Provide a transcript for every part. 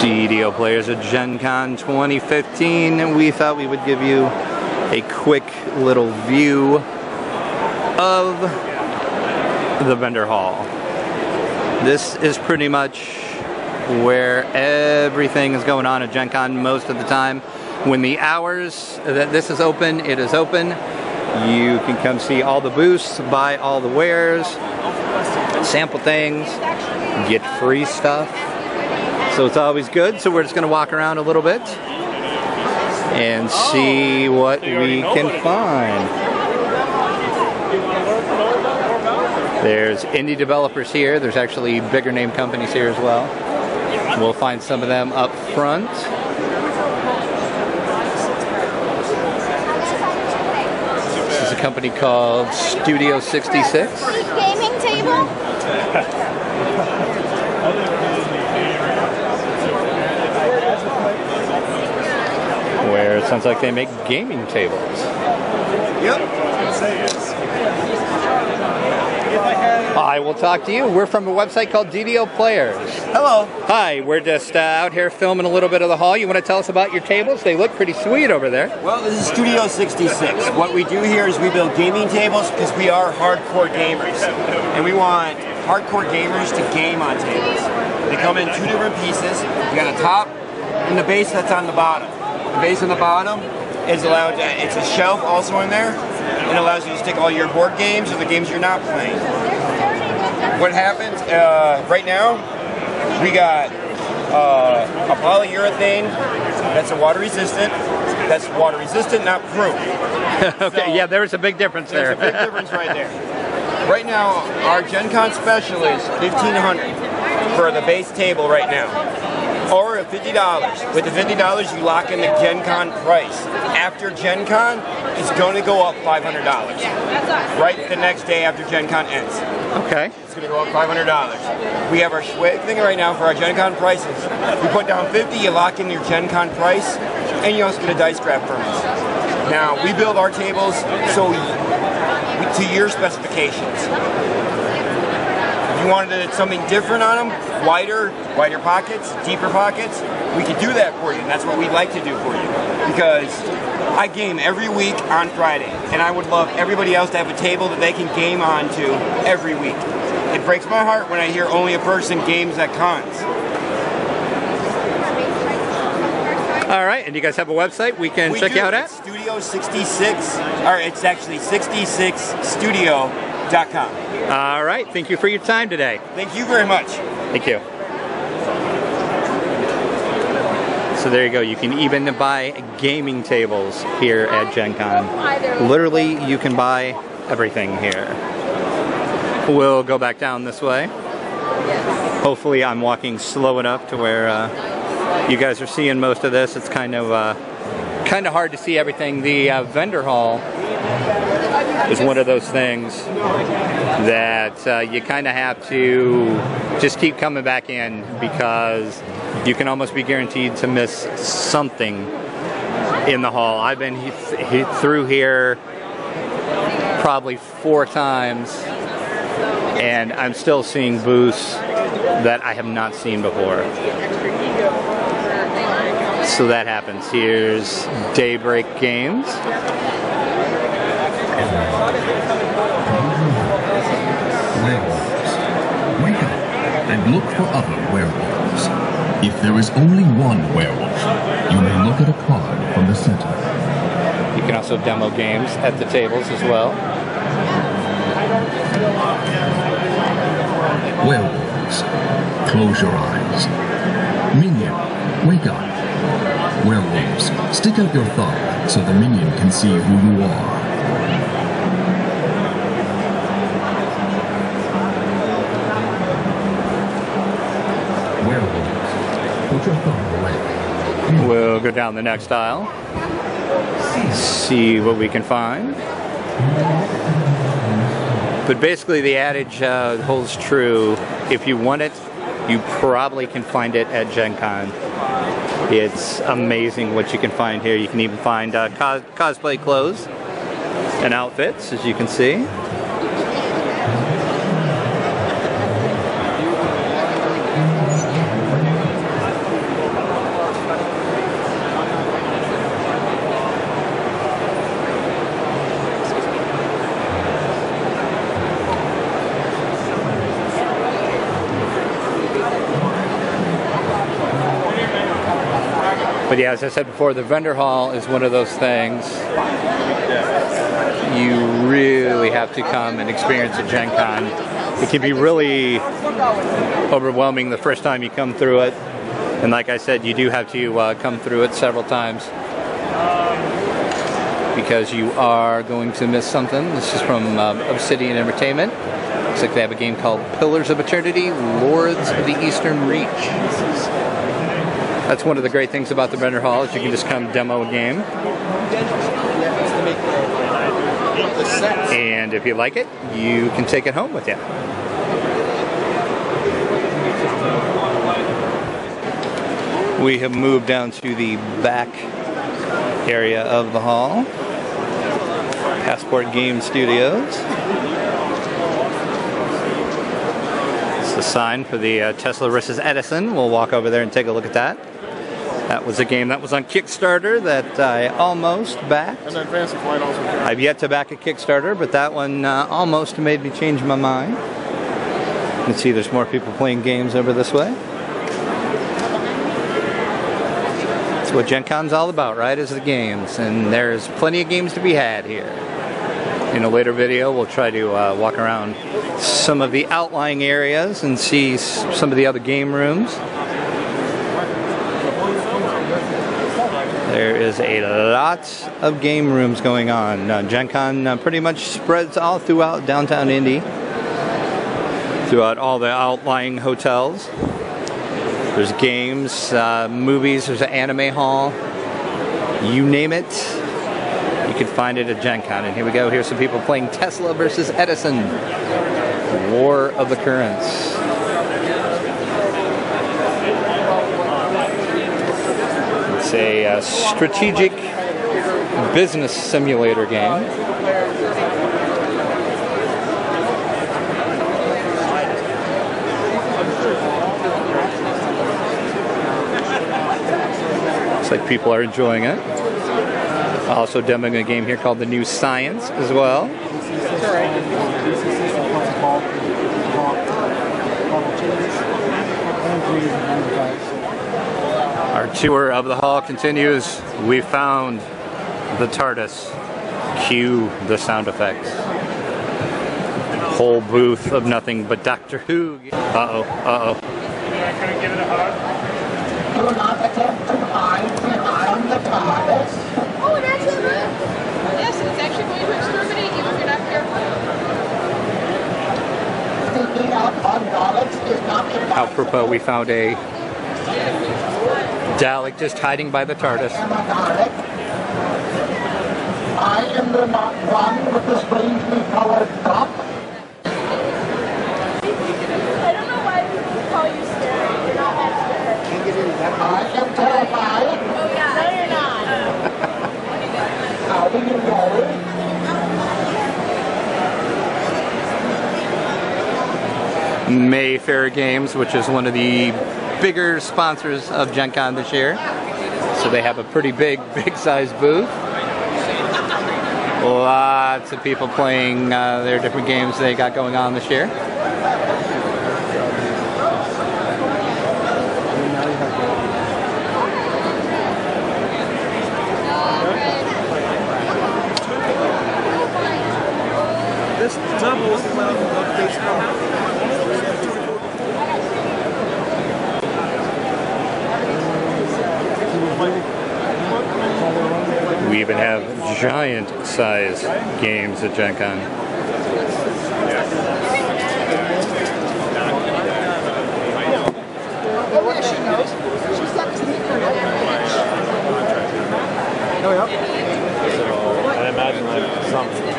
DDO players at Gen Con 2015, and we thought we would give you a quick little view of the vendor hall. This is pretty much where everything is going on at Gen Con most of the time. When the hours that this is open, it is open. You can come see all the booths, buy all the wares, sample things, get free stuff. So it's always good. So we're just going to walk around a little bit and see what we can find. There's indie developers here. There's actually bigger name companies here as well. We'll find some of them up front. This is a company called Studio 66. Gaming table? Where it sounds like they make gaming tables. Yep. I will talk to you. We're from a website called DDO Players. Hello. Hi, we're just out here filming a little bit of the hall. You want to tell us about your tables? They look pretty sweet over there. Well, this is Studio 66. What we do here is we build gaming tables because we are hardcore gamers. And we want hardcore gamers to game on tables. They come in two different pieces. You got a top and the base that's on the bottom. The base on the bottom is allowed to, it's a shelf also in there. It allows you to stick all your board games or the games you're not playing. What happens right now, we got a polyurethane that's water resistant. That's water resistant, not proof. Okay, so, yeah, there's a big difference there. There's a big difference right there. Right now, our Gen Con special is $1,500 for the base table right now. Or $50. With the $50, you lock in the Gen Con price. After Gen Con, it's going to go up $500. Right the next day after Gen Con ends. Okay. It's going to go up $500. We have our thing right now for our Gen Con prices. You put down $50, you lock in your Gen Con price, and you also get a dice scrap from us. Now, we build our tables so to your specifications. If you wanted something different on them, wider pockets, deeper pockets, we could do that for you, and that's what we'd like to do for you. Because I game every week on Friday, and I would love everybody else to have a table that they can game on to every week. It breaks my heart when I hear only a person games at cons. All right, and you guys have a website we can check you out at? Studio 66, or it's actually 66studio.com. All right, thank you for your time today. Thank you very much. Thank you. So there you go, you can even buy gaming tables here at Gen Con. Literally, you can buy everything here. We'll go back down this way. Hopefully I'm walking slow enough to where you guys are seeing most of this. It's kind of hard to see everything. The vendor hall is one of those things that you kind of have to just keep coming back in because you can almost be guaranteed to miss something in the hall. I've been through here probably 4 times and I'm still seeing booths that I have not seen before. So that happens. Here's Daybreak Games. Werewolves. Wake up and look for other werewolves. If there is only one werewolf, you may look at a card from the center. You can also demo games at the tables as well. Werewolves. Close your eyes. Minion, wake up. Werewolves. Stick out your thumb so the minion can see who you are. We'll go down the next aisle, see what we can find. But basically the adage holds true. If you want it, you probably can find it at Gen Con. It's amazing what you can find here. You can even find cosplay clothes and outfits, as you can see. But yeah, as I said before, the vendor hall is one of those things you really have to come and experience at Gen Con. It can be really overwhelming the first time you come through it. And like I said, you do have to come through it several times because you are going to miss something. This is from Obsidian Entertainment. Looks like they have a game called Pillars of Eternity, Lords of the Eastern Reach. That's one of the great things about the vendor hall is you can just come demo a game. And if you like it, you can take it home with you. We have moved down to the back area of the hall. Passport Game Studios. It's the sign for the Tesla versus Edison. We'll walk over there and take a look at that. That was a game that was on Kickstarter that I almost backed. And then Fantasy Flight also. I've yet to back a Kickstarter, but that one almost made me change my mind. You can see there's more people playing games over this way. That's what Gen Con's all about, right? Is the games. And there's plenty of games to be had here. In a later video, we'll try to walk around some of the outlying areas and see some of the other game rooms. There is a lot of game rooms going on. Gen Con pretty much spreads all throughout downtown Indy, throughout all the outlying hotels. There's games, movies, there's an anime hall. You name it, you can find it at Gen Con. And here we go, here's some people playing Tesla versus Edison. War of the Currents. It's a strategic business simulator game. Looks like people are enjoying it. Also demoing a game here called The New Science as well. Our tour of the hall continues. We found the TARDIS. Cue the sound effects. Whole booth of nothing but Doctor Who. Uh-oh, uh-oh. Can I give it a hug? Do not attempt to hide behind the TARDIS. Oh, that's it. Yes, it's actually going to exterminate you if you're not careful. Speaking out on knowledge is not Apropos, we found a Dalek just hiding by the TARDIS. I am the one with the strangely colored top. I don't know why people call you scary. You're not that scary. I am terrified. Oh yeah. No, you're not. How do you know? Mayfair Games, which is one of the bigger sponsors of Gen Con this year. So they have a pretty big size booth. Lots of people playing their different games they got going on this year. This double We even have giant size games at Gen Con. I imagine like something.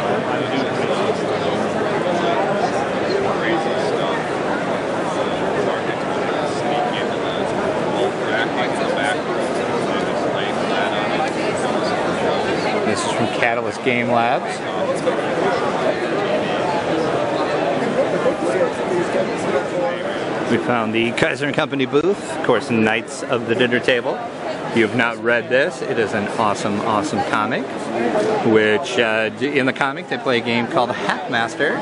This is from Catalyst Game Labs. We found the Kaiser & Company booth, of course, Knights of the Dinner Table. If you have not read this, it is an awesome, awesome comic, which in the comic they play a game called Hackmaster,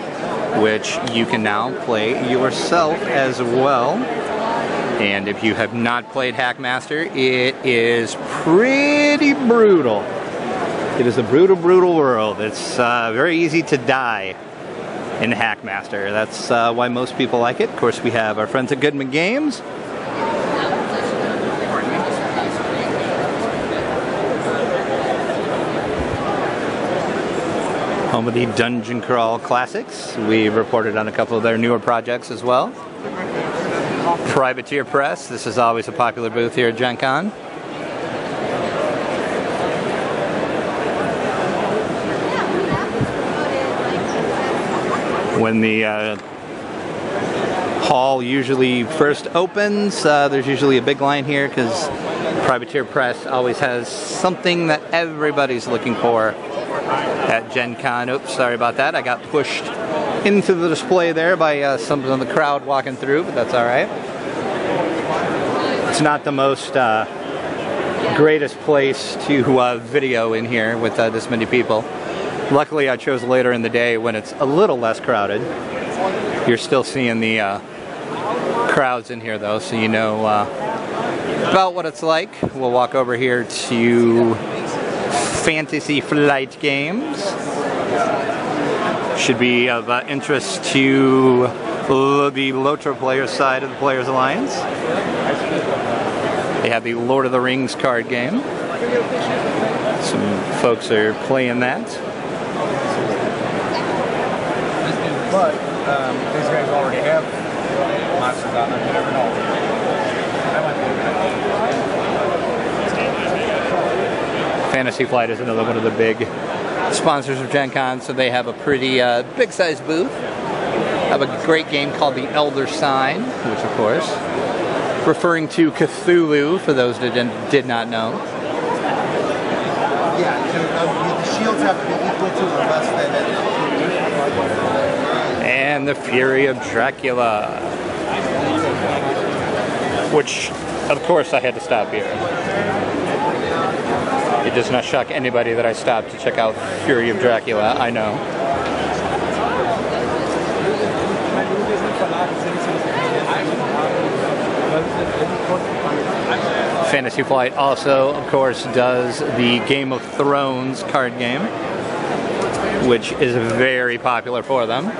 which you can now play yourself as well. And if you have not played Hackmaster, it is pretty brutal. It is a brutal, brutal world. It's very easy to die in Hackmaster. That's why most people like it. Of course, we have our friends at Goodman Games. Home of the Dungeon Crawl Classics. We've reported on a couple of their newer projects as well. Privateer Press. This is always a popular booth here at Gen Con. When the hall usually first opens, there's usually a big line here because Privateer Press always has something that everybody's looking for at Gen Con. Oops, sorry about that. I got pushed into the display there by some of the crowd walking through, but that's alright. It's not the most greatest place to video in here with this many people. Luckily, I chose later in the day when it's a little less crowded. You're still seeing the crowds in here though, so you know about what it's like. We'll walk over here to Fantasy Flight Games. Should be of interest to the Lotro Players side of the Players Alliance. They have the Lord of the Rings card game. Some folks are playing that. But these guys already have monsters on them. You never know. Fantasy Flight is another one of the big sponsors of Gen Con, so they have a pretty big size booth. Have a great game called The Elder Sign, which of course, referring to Cthulhu for those that did not know. Yeah, the shields have to be equal to or less than it. And the Fury of Dracula, which of course I had to stop here. It does not shock anybody that I stopped to check out Fury of Dracula, I know. Fantasy Flight also, of course, does the Game of Thrones card game, which is very popular for them.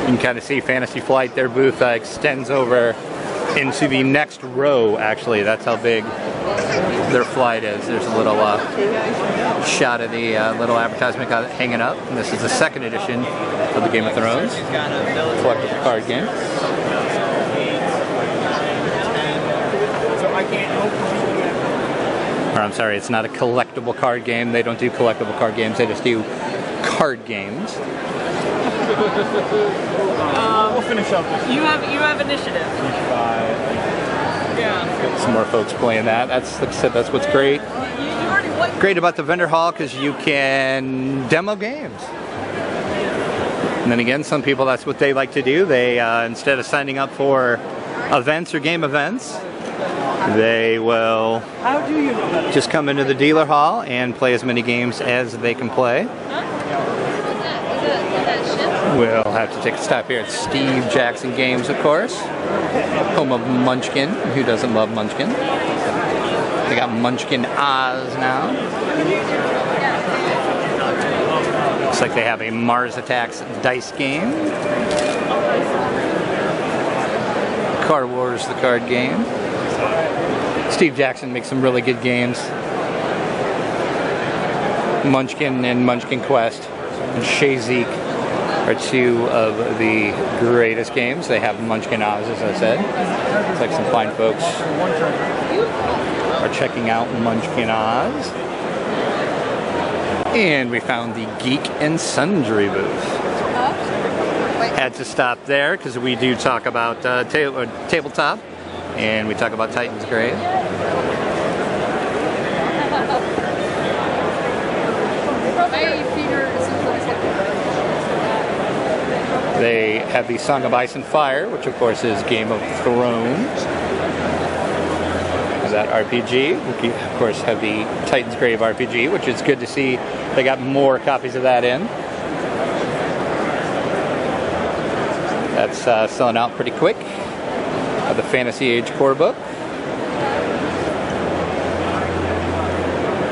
You can kind of see Fantasy Flight, their booth extends over into the next row, actually. That's how big their flight is. There's a little shot of the little advertisement hanging up. And this is the second edition of the Game of Thrones collectible card game. Or I'm sorry, it's not a collectible card game. They don't do collectible card games. They just do card games. We'll finish up. You have initiative. Yeah. Some more folks playing that. That's, like I said, that's what's great. Great about the vendor hall, because you can demo games. And then again, some people, that's what they like to do. They instead of signing up for events or game events, they will just come into the dealer hall and play as many games as they can play. We'll have to take a stop here at Steve Jackson Games, of course. Home of Munchkin. Who doesn't love Munchkin? They got Munchkin Oz now. Looks like they have a Mars Attacks dice game. Card Wars, the card game. Steve Jackson makes some really good games. Munchkin and Munchkin Quest and Shazik are two of the greatest games. They have Munchkin Oz, as I said. It's like some fine folks are checking out Munchkin Oz. And we found the Geek and Sundry booth. Had to stop there because we do talk about tabletop, and we talk about Titan's Grave. They have the Song of Ice and Fire, which of course is Game of Thrones. That RPG. We of course have the Titan's Grave RPG, which is good to see they got more copies of that in. That's selling out pretty quick. The Fantasy Age core book.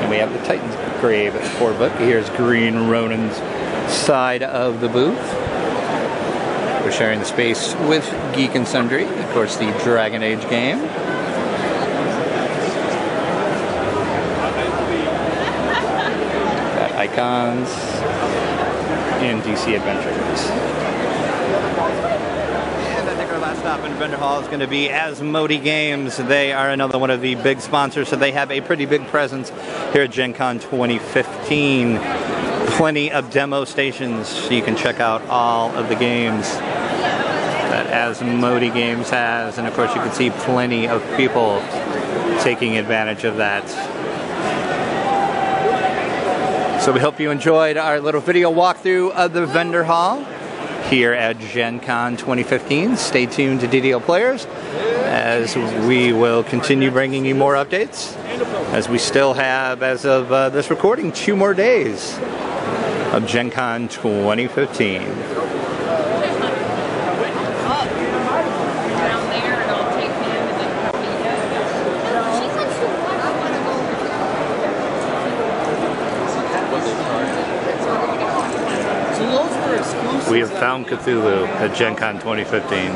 And we have the Titans Grave core book. Here's Green Ronin's side of the booth. We're sharing the space with Geek and Sundry. Of course, the Dragon Age game. Got Icons and DC Adventures. And I think our last stop in Vendor Hall is going to be Asmodee Games. They are another one of the big sponsors, so they have a pretty big presence here at Gen Con 2015. Plenty of demo stations, so you can check out all of the games that Asmodee Games has, and of course you can see plenty of people taking advantage of that. So we hope you enjoyed our little video walkthrough of the vendor hall here at Gen Con 2015. Stay tuned to DDO Players as we will continue bringing you more updates, as we still have, as of this recording, 2 more days of Gen Con 2015. We have found Cthulhu at Gen Con 2015.